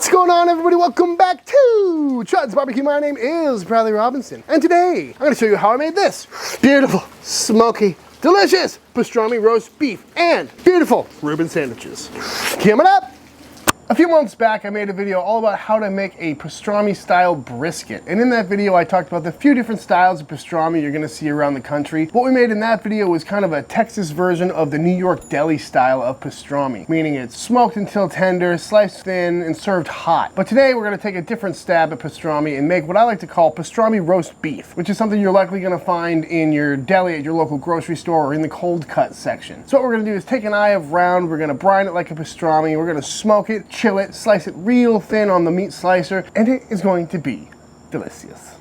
What's going on, everybody? Welcome back to Chuds BBQ. My name is Bradley Robinson, and today I'm going to show you how I made this beautiful, smoky, delicious pastrami roast beef and beautiful Reuben sandwiches. Coming up! A few months back, I made a video all about how to make a pastrami style brisket. And in that video, I talked about the few different styles of pastrami you're gonna see around the country. What we made in that video was kind of a Texas version of the New York deli style of pastrami, meaning it's smoked until tender, sliced thin, and served hot. But today, we're gonna take a different stab at pastrami and make what I like to call pastrami roast beef, which is something you're likely gonna find in your deli at your local grocery store or in the cold cut section. So what we're gonna do is take an eye of round, we're gonna brine it like a pastrami, we're gonna smoke it, chill it, slice it real thin on the meat slicer, and it is going to be delicious.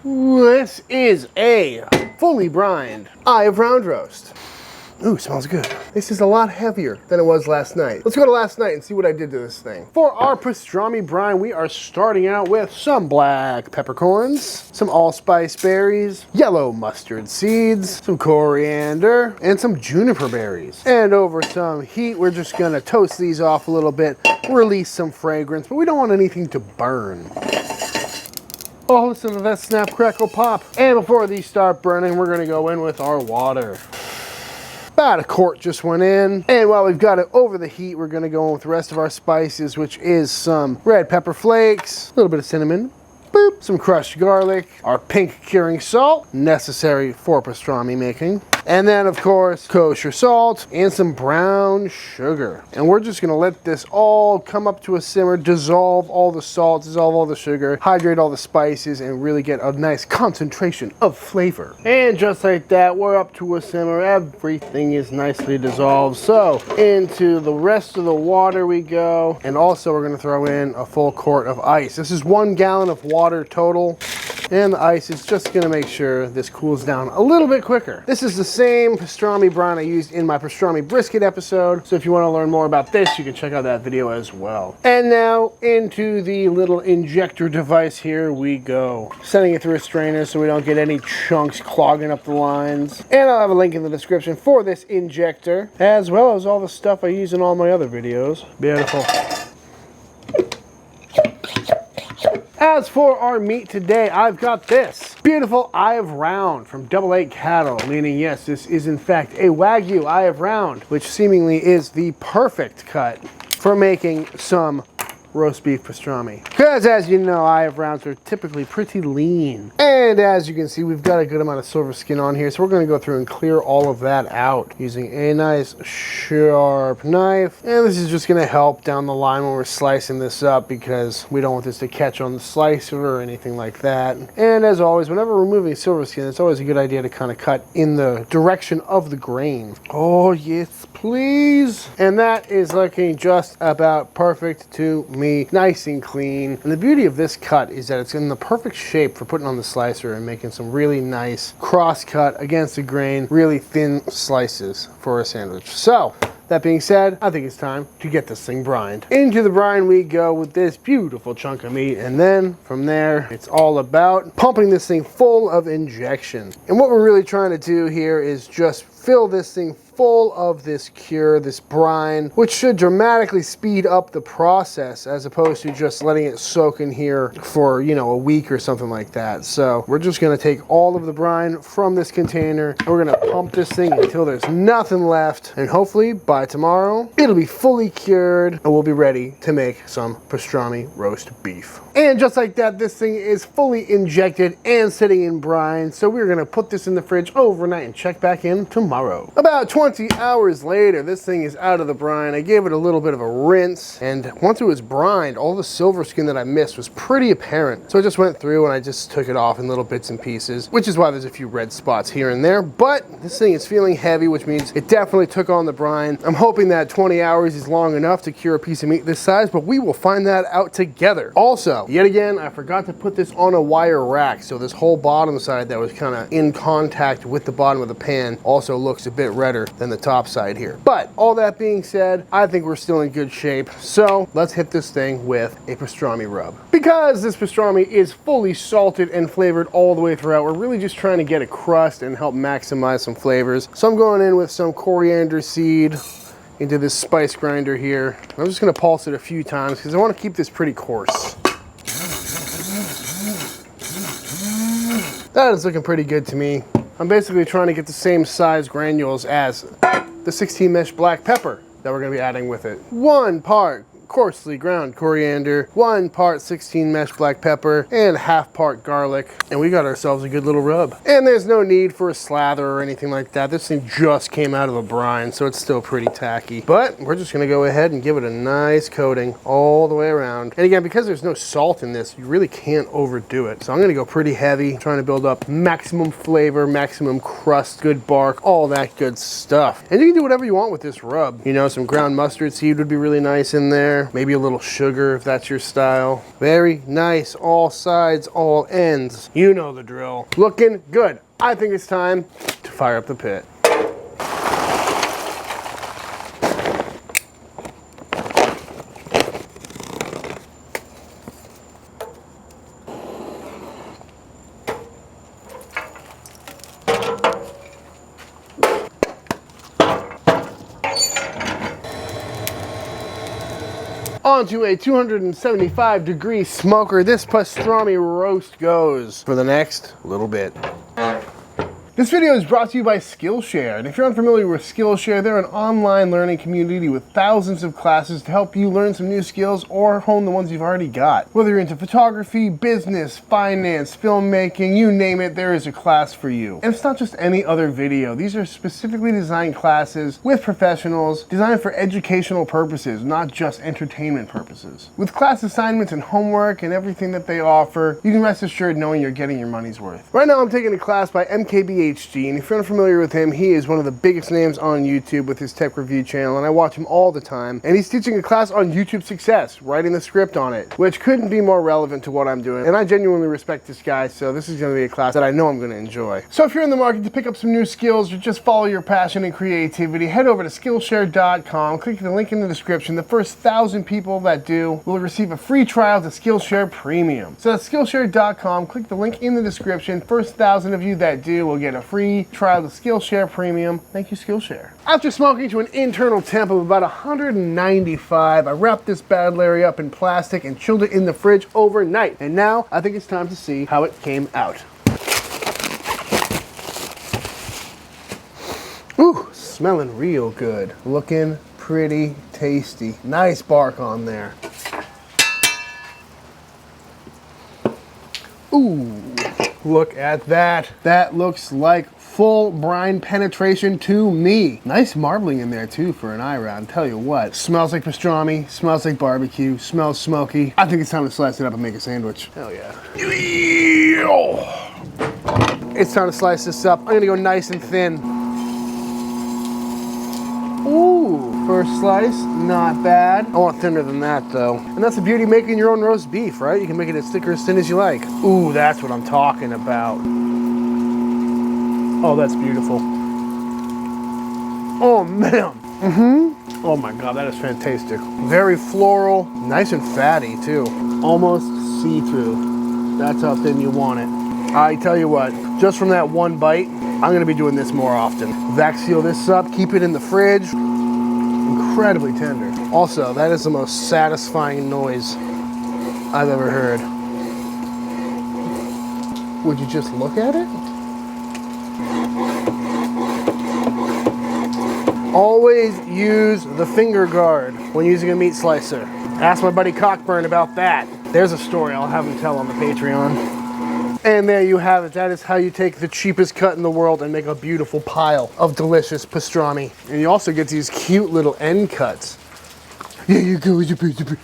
This is a fully brined eye of round roast. Ooh, smells good. This is a lot heavier than it was last night. Let's go to last night and see what I did to this thing. For our pastrami brine, we are starting out with some black peppercorns, some allspice berries, yellow mustard seeds, some coriander, and some juniper berries. And over some heat, we're just gonna toast these off a little bit, release some fragrance, but we don't want anything to burn. Oh, listen to that snap, crackle, pop. And before these start burning, we're gonna go in with our water. About a quart just went in. And while we've got it over the heat, we're gonna go in with the rest of our spices, which is some red pepper flakes, a little bit of cinnamon, boop, some crushed garlic, our pink curing salt, necessary for pastrami making. And then, of course, kosher salt and some brown sugar. And we're just gonna let this all come up to a simmer, dissolve all the salt, dissolve all the sugar, hydrate all the spices, and really get a nice concentration of flavor. And just like that, we're up to a simmer. Everything is nicely dissolved. So into the rest of the water we go. And also we're gonna throw in a full quart of ice. This is 1 gallon of water total. And the ice is just gonna make sure this cools down a little bit quicker. This is the same pastrami brine I used in my pastrami brisket episode, so if you wanna learn more about this, you can check out that video as well. And now into the little injector device here we go. Sending it through a strainer so we don't get any chunks clogging up the lines. And I'll have a link in the description for this injector, as well as all the stuff I use in all my other videos. Beautiful. As for our meat today, I've got this beautiful eye of round from Double 8 Cattle, meaning yes, this is in fact a Wagyu eye of round, which seemingly is the perfect cut for making some roast beef pastrami. Because as you know, eye of rounds are typically pretty lean. And as you can see, we've got a good amount of silver skin on here, so we're gonna go through and clear all of that out using a nice sharp knife. And this is just gonna help down the line when we're slicing this up, because we don't want this to catch on the slicer or anything like that. And as always, whenever removing silver skin, it's always a good idea to kind of cut in the direction of the grain. Oh yes, please. And that is looking just about perfect to me. Nice and clean. And the beauty of this cut is that it's in the perfect shape for putting on the slicer and making some really nice cross cut against the grain, really thin slices for a sandwich. So that being said, I think it's time to get this thing brined. Into the brine we go with this beautiful chunk of meat, and then from there, it's all about pumping this thing full of injection. And what we're really trying to do here is just fill this thing full of this cure, this brine, which should dramatically speed up the process as opposed to just letting it soak in here for, you know, a week or something like that. So we're just gonna take all of the brine from this container, and we're gonna pump this thing until there's nothing left. And hopefully by tomorrow, it'll be fully cured and we'll be ready to make some pastrami roast beef. And just like that, this thing is fully injected and sitting in brine. So we're gonna put this in the fridge overnight and check back in tomorrow. About 20 hours later, this thing is out of the brine. I gave it a little bit of a rinse, and once it was brined, all the silver skin that I missed was pretty apparent. So I just went through and I just took it off in little bits and pieces, which is why there's a few red spots here and there. But this thing is feeling heavy, which means it definitely took on the brine. I'm hoping that 20 hours is long enough to cure a piece of meat this size, but we will find that out together. Also, yet again, I forgot to put this on a wire rack, so this whole bottom side that was kind of in contact with the bottom of the pan also looks a bit redder than the top side here. But all that being said, I think we're still in good shape. So let's hit this thing with a pastrami rub. Because this pastrami is fully salted and flavored all the way throughout, we're really just trying to get a crust and help maximize some flavors. So I'm going in with some coriander seed into this spice grinder here. I'm just gonna pulse it a few times because I want to keep this pretty coarse. That is looking pretty good to me. I'm basically trying to get the same size granules as the 16 mesh black pepper that we're gonna be adding with it. 1 part coarsely ground coriander, 1 part 16 mesh black pepper, and 1/2 part garlic. And we got ourselves a good little rub. And there's no need for a slather or anything like that. This thing just came out of a brine, so it's still pretty tacky. But we're just gonna go ahead and give it a nice coating all the way around. And again, because there's no salt in this, you really can't overdo it. So I'm gonna go pretty heavy, trying to build up maximum flavor, maximum crust, good bark, all that good stuff. And you can do whatever you want with this rub. You know, some ground mustard seed would be really nice in there. Maybe a little sugar if that's your style. Very nice, all sides, all ends. You know the drill. Looking good. I think it's time to fire up the pit. Onto a 275-degree smoker, this pastrami roast goes for the next little bit. This video is brought to you by Skillshare, and if you're unfamiliar with Skillshare, they're an online learning community with thousands of classes to help you learn some new skills or hone the ones you've already got. Whether you're into photography, business, finance, filmmaking, you name it, there is a class for you. And it's not just any other video. These are specifically designed classes with professionals, designed for educational purposes, not just entertainment purposes. With class assignments and homework and everything that they offer, you can rest assured knowing you're getting your money's worth. Right now I'm taking a class by MKBHD, and if you're unfamiliar with him, he is one of the biggest names on YouTube with his tech review channel, and I watch him all the time. And he's teaching a class on YouTube success, writing the script on it, which couldn't be more relevant to what I'm doing. And I genuinely respect this guy, so this is going to be a class that I know I'm going to enjoy. So if you're in the market to pick up some new skills or just follow your passion and creativity, head over to Skillshare.com, click the link in the description. The first 1,000 people that do will receive a free trial to Skillshare Premium. So that's Skillshare.com, click the link in the description. First 1,000 of you that do will get a free trial to Skillshare Premium. Thank you, Skillshare. After smoking to an internal temp of about 195, I wrapped this bad Larry up in plastic and chilled it in the fridge overnight. And now I think it's time to see how it came out. Ooh, smelling real good. Looking pretty tasty. Nice bark on there. Ooh, look at that. That looks like full brine penetration to me. Nice marbling in there too for an eye round. Tell you what, smells like pastrami, smells like barbecue, smells smoky. I think it's time to slice it up and make a sandwich. Hell yeah. It's time to slice this up. I'm gonna go nice and thin. Ooh, first slice, not bad. I want thinner than that though. And that's the beauty of making your own roast beef, right? You can make it as thick or as thin as you like. Ooh, that's what I'm talking about. Oh, that's beautiful. Oh man. Oh my God, that is fantastic. Very floral, nice and fatty too. Almost see-through. That's how thin you want it. I tell you what, just from that one bite, I'm gonna be doing this more often. Vac seal this up, keep it in the fridge. Incredibly tender. Also, that is the most satisfying noise I've ever heard. Would you just look at it? Always use the finger guard when using a meat slicer. Ask my buddy Cockburn about that. There's a story I'll have him tell on the Patreon. And there you have it. That is how you take the cheapest cut in the world and make a beautiful pile of delicious pastrami. And you also get these cute little end cuts. Yeah, you go with your piece of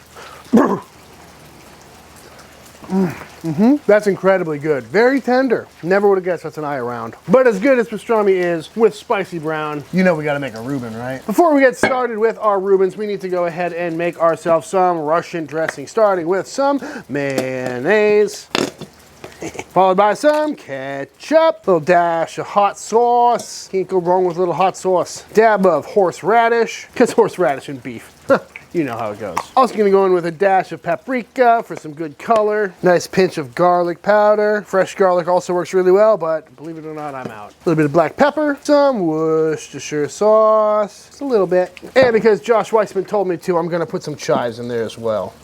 That's incredibly good. Very tender. Never would have guessed that's an eye around. But as good as pastrami is with spicy brown, you know we gotta make a Reuben, right? Before we get started with our Reubens, we need to go ahead and make ourselves some Russian dressing, starting with some mayonnaise Followed by some ketchup, little dash of hot sauce. Can't go wrong with a little hot sauce. Dab of horseradish, because horseradish and beef. You know how it goes. Also gonna go in with a dash of paprika for some good color. Nice pinch of garlic powder. Fresh garlic also works really well, but believe it or not, I'm out. A little bit of black pepper, some Worcestershire sauce, just a little bit. And because Josh Weissman told me to, I'm gonna put some chives in there as well.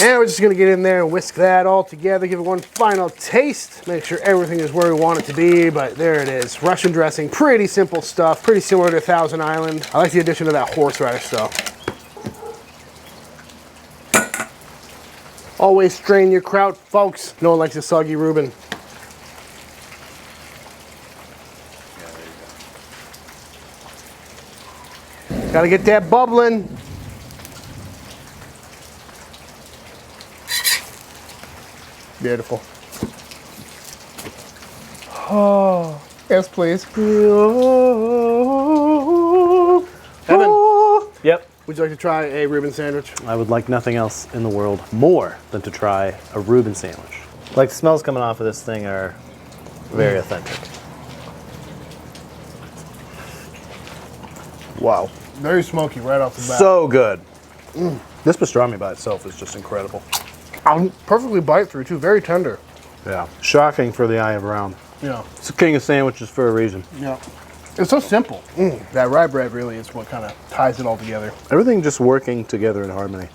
And we're just gonna get in there and whisk that all together, give it one final taste, make sure everything is where we want it to be, but there it is. Russian dressing, pretty simple stuff, pretty similar to Thousand Island. I like the addition of that horseradish though. Always strain your kraut, folks. No one likes a soggy Reuben. Gotta get that bubbling. Beautiful. Oh, yes, please. Evan. Yep. Would you like to try a Reuben sandwich? I would like nothing else in the world more than to try a Reuben sandwich. Like, the smells coming off of this thing are very authentic. Wow. Very smoky right off the bat. So good. This pastrami by itself is just incredible. Perfectly bite through too, very tender. Yeah. Shocking for the eye of round. Yeah. It's the king of sandwiches for a reason. Yeah. It's so simple. That rye bread really is what kind of ties it all together. Everything just working together in harmony.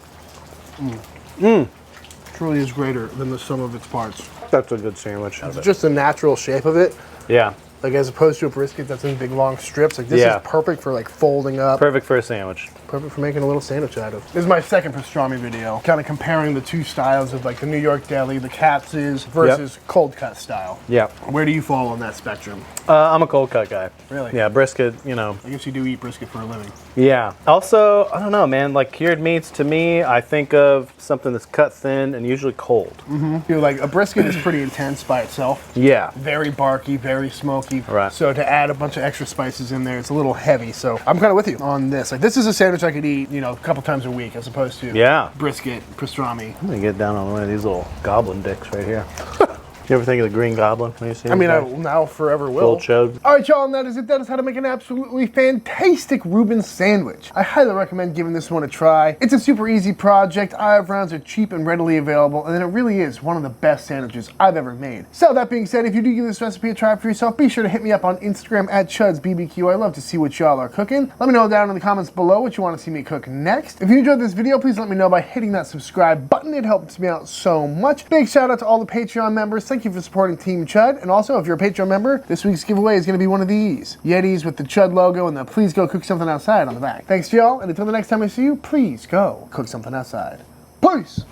Truly is greater than the sum of its parts. That's a good sandwich. It's just the natural shape of it. Yeah. Like as opposed to a brisket that's in big long strips. Like this is perfect for like folding up. Perfect for a sandwich. Perfect for making a little sandwich out of. This is my second pastrami video, kind of comparing the two styles of like the New York deli, the Katz's versus cold cut style. Yeah. Where do you fall on that spectrum? I'm a cold cut guy. Really? Yeah, brisket, you know. I guess you do eat brisket for a living. Yeah. Also, I don't know, man, like cured meats, to me, I think of something that's cut thin and usually cold. You're like, a brisket is pretty intense by itself. Yeah. Very barky, very smoky. Right. So to add a bunch of extra spices in there, it's a little heavy. So I'm kind of with you on this. Like this is a sandwich I could eat, you know, a couple times a week as opposed to brisket, pastrami. I'm gonna get down on one of these little goblin dicks right here. You ever think of the Green Goblin when you see I mean, I now forever will. Full chode. All right, y'all, and that is it. That is how to make an absolutely fantastic Reuben sandwich. I highly recommend giving this one a try. It's a super easy project. Eye of rounds are cheap and readily available, and it really is one of the best sandwiches I've ever made. So that being said, if you do give this recipe a try for yourself, be sure to hit me up on Instagram at Chuds BBQ. I love to see what y'all are cooking. Let me know down in the comments below what you want to see me cook next. If you enjoyed this video, please let me know by hitting that subscribe button. It helps me out so much. Big shout out to all the Patreon members. Thank you for supporting Team Chud. And also, if you're a Patreon member, this week's giveaway is going to be one of these Yetis with the Chud logo and the Please Go Cook Something Outside on the back. Thanks, y'all, and until the next time I see you, please go cook something outside. Peace!